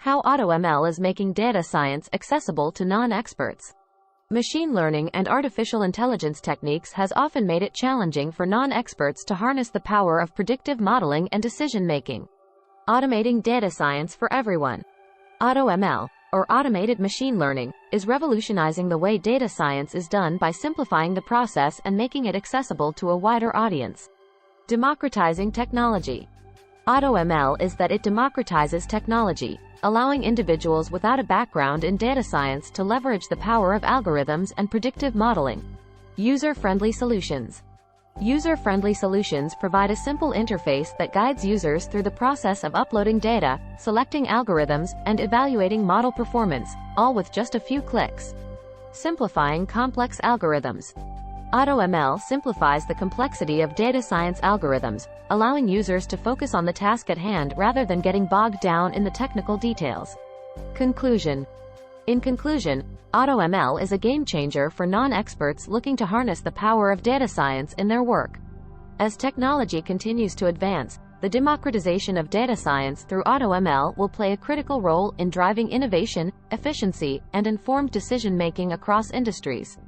How AutoML is making data science accessible to non-experts. Machine learning and artificial intelligence techniques has often made it challenging for non-experts to harness the power of predictive modeling and decision-making. Automating data science for everyone. AutoML, or automated machine learning, is revolutionizing the way data science is done by simplifying the process and making it accessible to a wider audience. Democratizing technology. AutoML is that it democratizes technology, allowing individuals without a background in data science to leverage the power of algorithms and predictive modeling. User-friendly solutions. User-friendly solutions provide a simple interface that guides users through the process of uploading data, selecting algorithms, and evaluating model performance, all with just a few clicks. Simplifying complex algorithms. AutoML simplifies the complexity of data science algorithms, allowing users to focus on the task at hand rather than getting bogged down in the technical details. Conclusion. In conclusion, AutoML is a game-changer for non-experts looking to harness the power of data science in their work. As technology continues to advance, the democratization of data science through AutoML will play a critical role in driving innovation, efficiency, and informed decision-making across industries.